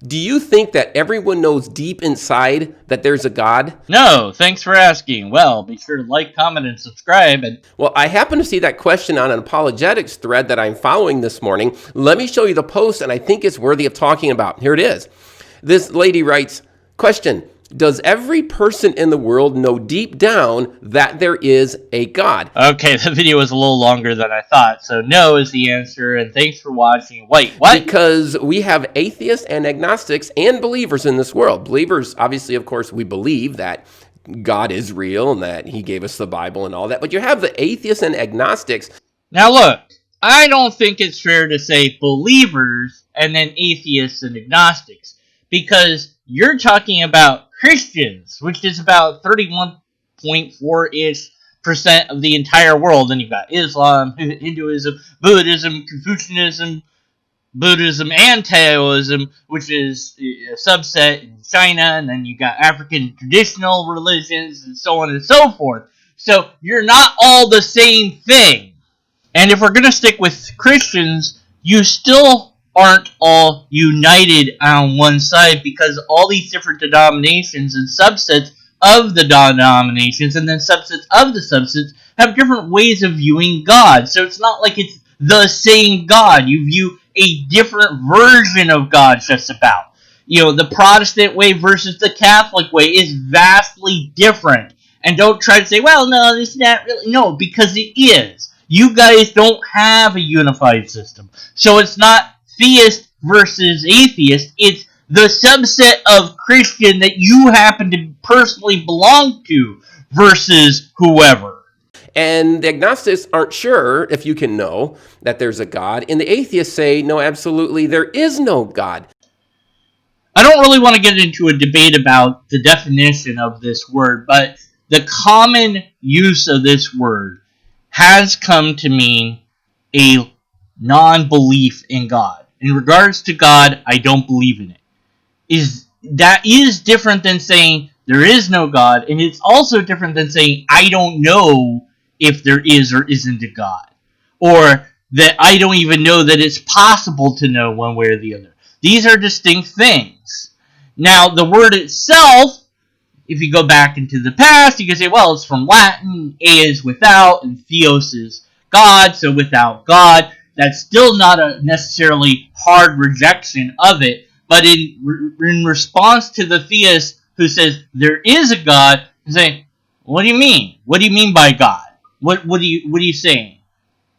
Do you think that everyone knows deep inside that there's a God? No, thanks for asking. Well, be sure to like, comment, and subscribe. And Well, I happen to see that question on an apologetics thread that I'm following this morning. Let me show you the post, and I think it's worthy of talking about. Here it is. This lady writes, question, does every person in the world know deep down that there is a God? Okay, the video was a little longer than I thought, so no is the answer, and thanks for watching. Wait, what? Because we have atheists and agnostics and believers in this world. Believers, obviously, of course, we believe that God is real and that he gave us the Bible and all that. But you have the atheists and agnostics. Now look, I don't think it's fair to say believers and then atheists and agnostics, because you're talking about Christians, which is about 31.4-ish% of the entire world. Then you've got Islam, Hinduism, Buddhism, Confucianism, Buddhism, and Taoism, which is a subset in China, and then you got African traditional religions, and so on and so forth. So you're not all the same thing. And if we're going to stick with Christians, you still aren't all united on one side, because all these different denominations and subsets of the denominations and then subsets of the subsets have different ways of viewing God. So it's not like it's the same God. You view a different version of God just about. You know, the Protestant way versus the Catholic way is vastly different. And don't try to say, well, no, this is not really. No, because it is. You guys don't have a unified system. So it's not theist versus atheist. It's the subset of Christian that you happen to personally belong to versus whoever. And the agnostics aren't sure if you can know that there's a God. And the atheists say, no, absolutely, there is no God. I don't really want to get into a debate about the definition of this word, but the common use of this word has come to mean a non-belief in God. In regards to God, I don't believe in it. That is different than saying there is no God, and it's also different than saying I don't know if there is or isn't a God, or that I don't even know that it's possible to know one way or the other. These are distinct things. Now, the word itself, if you go back into the past, you can say, well, it's from Latin, a is without, and theos is God, so without God. That's still not a necessarily hard rejection of it, but in response to the theist who says there is a God, you say, what do you mean? What do you mean by God? What are you saying?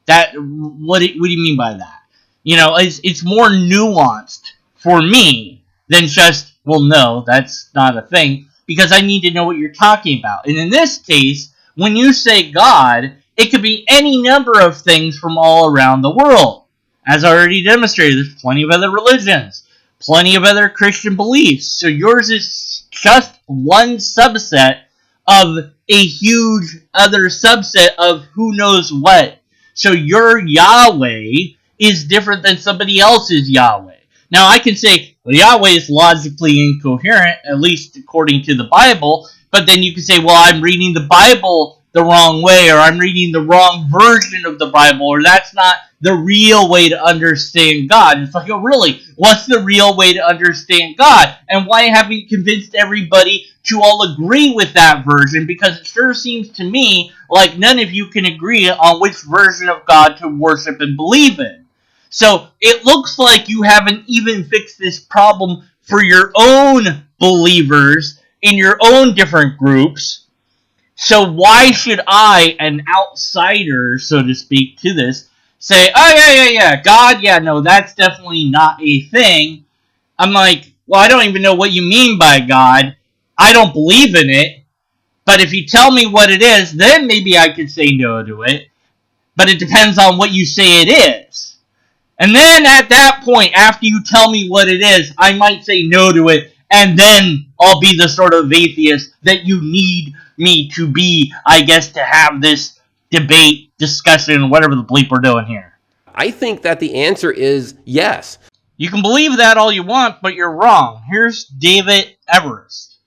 What do you mean by that? You know, it's more nuanced for me than just, well, no, that's not a thing, because I need to know what you're talking about. And in this case, when you say God, it could be any number of things from all around the world. As I already demonstrated, there's plenty of other religions, plenty of other Christian beliefs. So yours is just one subset of a huge other subset of who knows what. So your Yahweh is different than somebody else's Yahweh. Now I can say, well, Yahweh is logically incoherent, at least according to the Bible, but then you can say, well, I'm reading the Bible the wrong way, or I'm reading the wrong version of the Bible, or that's not the real way to understand God. And it's like, oh, really? What's the real way to understand God? And why haven't you convinced everybody to all agree with that version? Because it sure seems to me like none of you can agree on which version of God to worship and believe in. So it looks like you haven't even fixed this problem for your own believers in your own different groups. So why should I, an outsider, so to speak, to this, say, oh, yeah, God, yeah, no, that's definitely not a thing. I'm like, well, I don't even know what you mean by God. I don't believe in it. But if you tell me what it is, then maybe I could say no to it. But it depends on what you say it is. And then at that point, after you tell me what it is, I might say no to it, and then I'll be the sort of atheist that you need me to be, I guess, to have this debate, discussion, whatever the bleep we're doing here. I think that the answer is yes. You can believe that all you want, but you're wrong. Here's David Everest.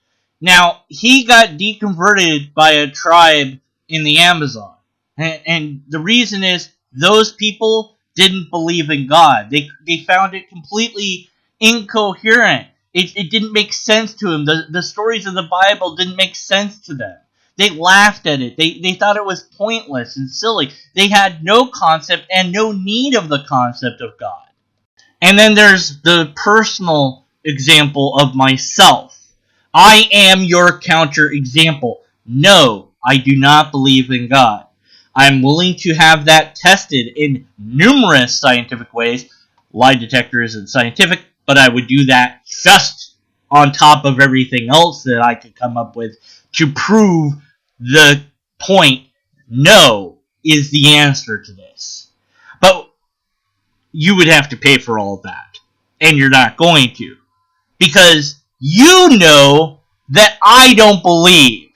Now, he got deconverted by a tribe in the Amazon. And the reason is those people didn't believe in God. They found it completely incoherent. It didn't make sense to him. The stories of the Bible didn't make sense to them. They laughed at it. They thought it was pointless and silly. They had no concept and no need of the concept of God. And then there's the personal example of myself. I am your counter example. No, I do not believe in God. I'm willing to have that tested in numerous scientific ways. Lie detector isn't scientific, but I would do that just on top of everything else that I could come up with to prove the point. No is the answer to this. But you would have to pay for all of that. And you're not going to. Because you know that I don't believe.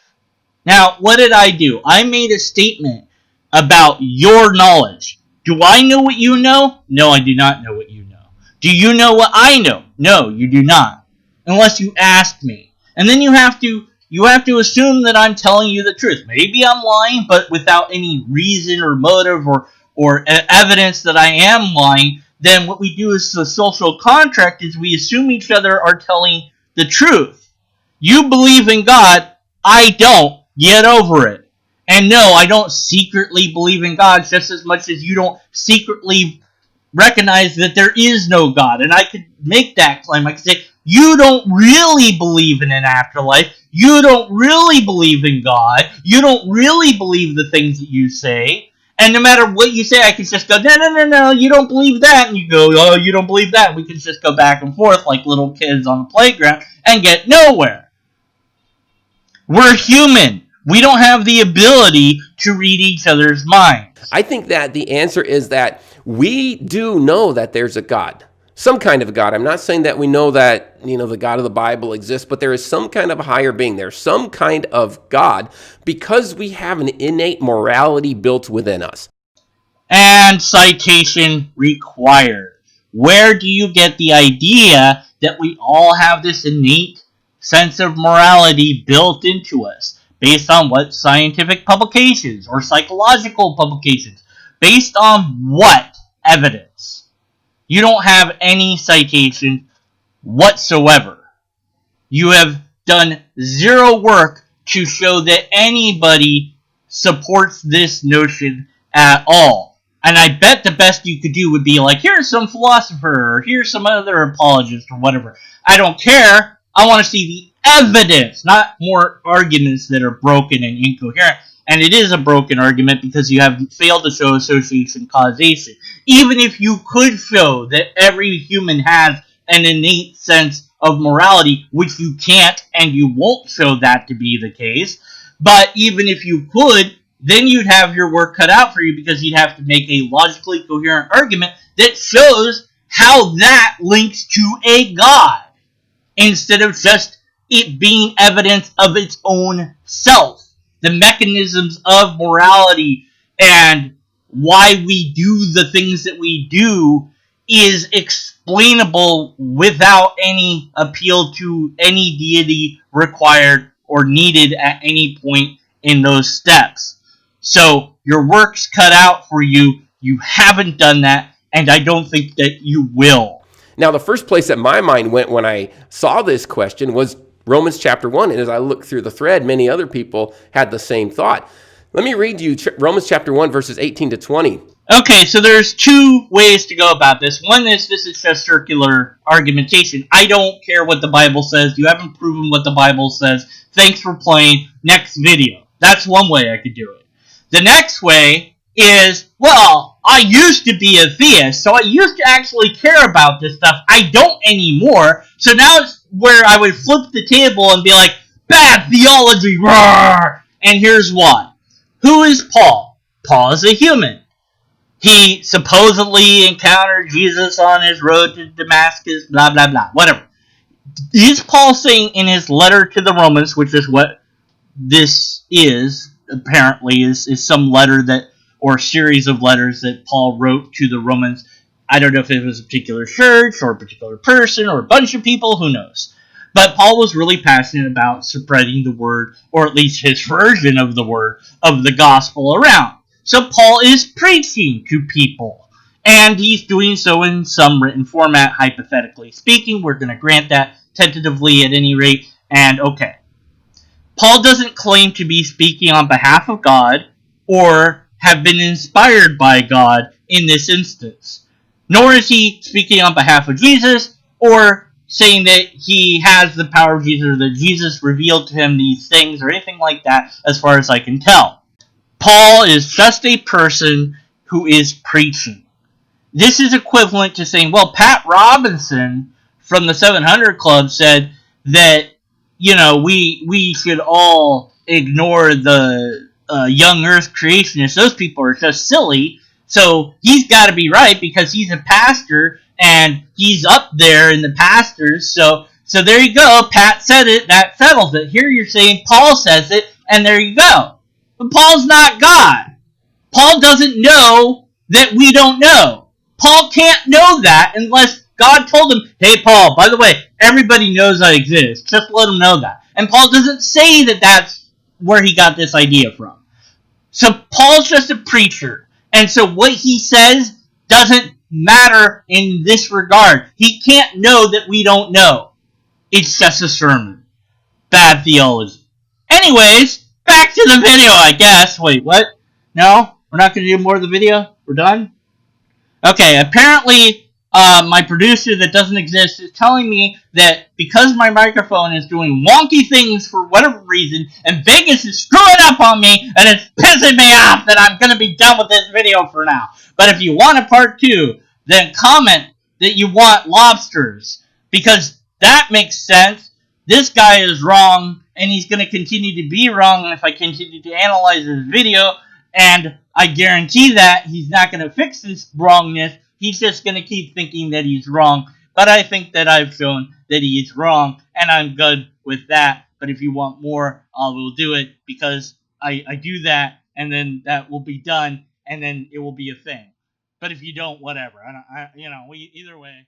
Now, what did I do? I made a statement about your knowledge. Do I know what you know? No, I do not know what you know. Do you know what I know? No, you do not. Unless you ask me. And then you have to assume that I'm telling you the truth. Maybe I'm lying, but without any reason or motive or evidence that I am lying. Then what we do is the social contract is we assume each other are telling the truth. You believe in God, I don't. Get over it. And no, I don't secretly believe in God just as much as you don't secretly recognize that there is no God. And I could make that claim. I could say, you don't really believe in an afterlife. You don't really believe in God. You don't really believe the things that you say. And no matter what you say, I can just go, no, you don't believe that. And you go, oh, you don't believe that. We can just go back and forth like little kids on the playground and get nowhere. We're human. We don't have the ability to read each other's minds. I think that the answer is that we do know that there's a God. Some kind of God. I'm not saying that we know that, the God of the Bible exists, but there is some kind of higher being. There's some kind of God because we have an innate morality built within us. And citation required. Where do you get the idea that we all have this innate sense of morality built into us? Based on what scientific publications or psychological publications? Based on what evidence? You don't have any citation whatsoever. You have done zero work to show that anybody supports this notion at all. And I bet the best you could do would be like, here's some philosopher, or here's some other apologist, or whatever. I don't care. I want to see the evidence, not more arguments that are broken and incoherent. And it is a broken argument because you have failed to show association causation. Even if you could show that every human has an innate sense of morality, which you can't and you won't show that to be the case, but even if you could, then you'd have your work cut out for you because you'd have to make a logically coherent argument that shows how that links to a God, instead of just it being evidence of its own self. The mechanisms of morality and why we do the things that we do is explainable without any appeal to any deity required or needed at any point in those steps. So your work's cut out for you. You haven't done that, and I don't think that you will. Now, the first place that my mind went when I saw this question was Romans chapter 1. And as I looked through the thread, many other people had the same thought. Let me read you Romans chapter 1, verses 18 to 20. Okay, so there's two ways to go about this. One is this is just circular argumentation. I don't care what the Bible says. You haven't proven what the Bible says. Thanks for playing. Next video. That's one way I could do it. The next way is, well, I used to be a theist, so I used to actually care about this stuff. I don't anymore. So now it's where I would flip the table and be like, bad theology, roar! And here's why. Who is Paul? Paul is a human. He supposedly encountered Jesus on his road to Damascus, blah, blah, blah, whatever. Is Paul saying in his letter to the Romans, which is what this is, apparently, is some letter that, or series of letters that Paul wrote to the Romans. I don't know if it was a particular church or a particular person or a bunch of people, who knows. But Paul was really passionate about spreading the word, or at least his version of the word, of the gospel around. So Paul is preaching to people. And he's doing so in some written format, hypothetically speaking. We're going to grant that tentatively at any rate. And okay. Paul doesn't claim to be speaking on behalf of God or have been inspired by God in this instance. Nor is he speaking on behalf of Jesus or saying that he has the power of Jesus or that Jesus revealed to him these things or anything like that, as far as I can tell. Paul is just a person who is preaching. This is equivalent to saying, well, Pat Robinson from the 700 Club said that, we should all ignore the young earth creationists. Those people are just silly. So he's got to be right because he's a pastor and he's up there in the pastors. So there you go. Pat said it. That settles it. Here you're saying Paul says it, and there you go. But Paul's not God. Paul doesn't know that we don't know. Paul can't know that unless God told him, hey, Paul, by the way, everybody knows I exist. Just let them know that. And Paul doesn't say that that's where he got this idea from. So Paul's just a preacher. And so what he says doesn't matter in this regard. He can't know that we don't know. It's just a sermon. Bad theology. Anyways, back to the video, I guess. Wait, what? No? We're not going to do more of the video? We're done? Okay, apparently my producer that doesn't exist is telling me that because my microphone is doing wonky things for whatever reason, and Vegas is screwing up on me, and it's pissing me off that I'm going to be done with this video for now. But if you want a part 2, then comment that you want lobsters, because that makes sense. This guy is wrong, and he's going to continue to be wrong if I continue to analyze this video, and I guarantee that he's not going to fix this wrongness. He's just going to keep thinking that he's wrong. But I think that I've shown that he is wrong, and I'm good with that. But if you want more, I will do it, because I do that, and then that will be done, and then it will be a thing. But if you don't, whatever. Either way.